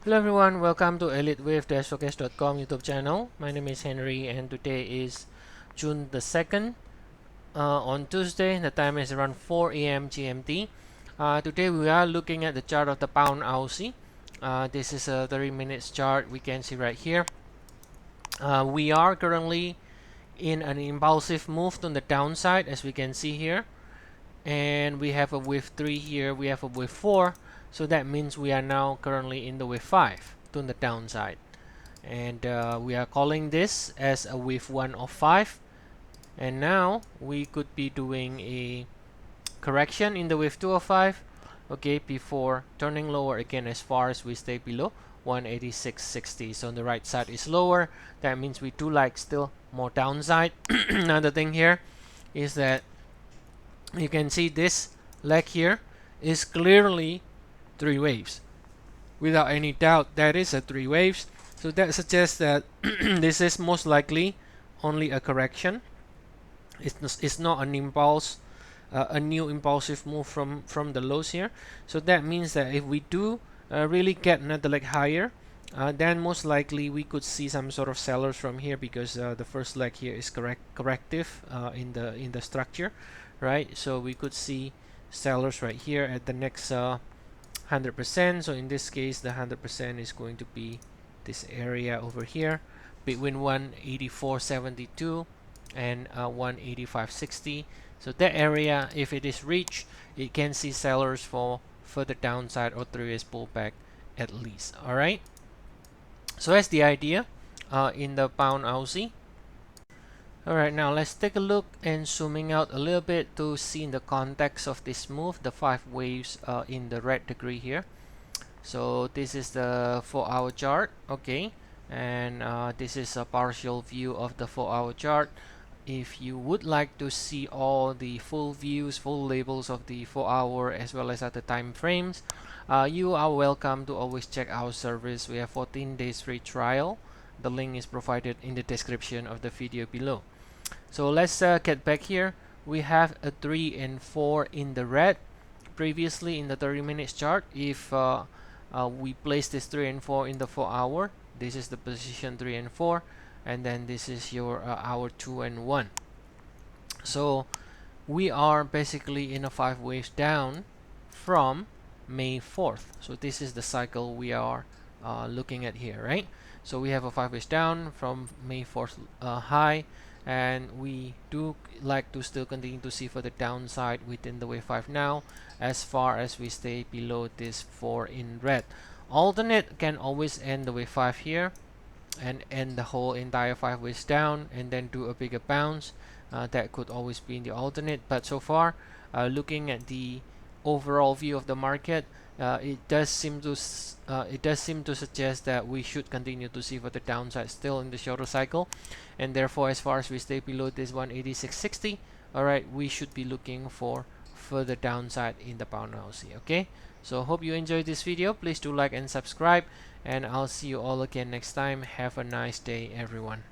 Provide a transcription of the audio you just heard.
Hello everyone, welcome to Elliott Wave Forex.com YouTube channel. My name is Henry and today is June the 2nd. On Tuesday, the time is around 4 a.m. GMT. Today we are looking at the chart of the pound Aussie. This is a 30 minutes chart we can see right here. We are currently in an impulsive move to the downside, as we can see here. And we have a wave 3 here, we have a wave 4. So that means we are now currently in the wave 5 to the downside. And we are calling this as a wave 1 of 5. And now we could be doing a correction in the wave 2 of 5, okay, before turning lower again as far as we stay below 186.60. So on the right side is lower. That means we do like still more downside. Another thing here is that you can see this leg here is clearly 3 waves. Without any doubt, that is a 3 waves. So that suggests that this is most likely only a correction. It's not an impulse, a new impulsive move from the lows here. So that means that if we do really get another leg higher, then most likely we could see some sort of sellers from here, because the first leg here is corrective in the structure, right? So we could see sellers right here at the next 100%. So in this case, the 100% is going to be this area over here between 184.72 and 185.60. So that area, if it is reached, it can see sellers for further downside or 3 waves pullback at least. All right. So that's the idea in the pound Aussie. Alright, now let's take a look and zooming out a little bit to see in the context of this move, the 5 waves in the red degree here. So this is the 4-hour chart, okay, and this is a partial view of the 4-hour chart. If you would like to see all the full views, full labels of the 4-hour as well as other time frames, you are welcome to always check our service. We have 14 days free trial. The link is provided in the description of the video below. So let's get back here. We have a 3 and 4 in the red. Previously in the 30 minutes chart, if we place this 3 and 4 in the 4-hour, this is the position 3 and 4, and then this is your hour 2 and 1. So we are basically in a 5 waves down from May 4th. So this is the cycle we are looking at here, right? So we have a 5 waves down from May 4th high, and we do like to still continue to see further downside within the wave 5 now, as far as we stay below this 4 in red. Alternate can always end the wave 5 here and end the whole entire 5 waves down and then do a bigger bounce. That could always be in the alternate, but so far looking at the overall view of the market, it does seem to suggest that we should continue to see further downside still in the shorter cycle, and therefore as far as we stay below this 186.60, all right, we should be looking for further downside in the pound Aussie. Okay, so hope you enjoyed this video. Please do like and subscribe, and I'll see you all again next time. Have a nice day, everyone.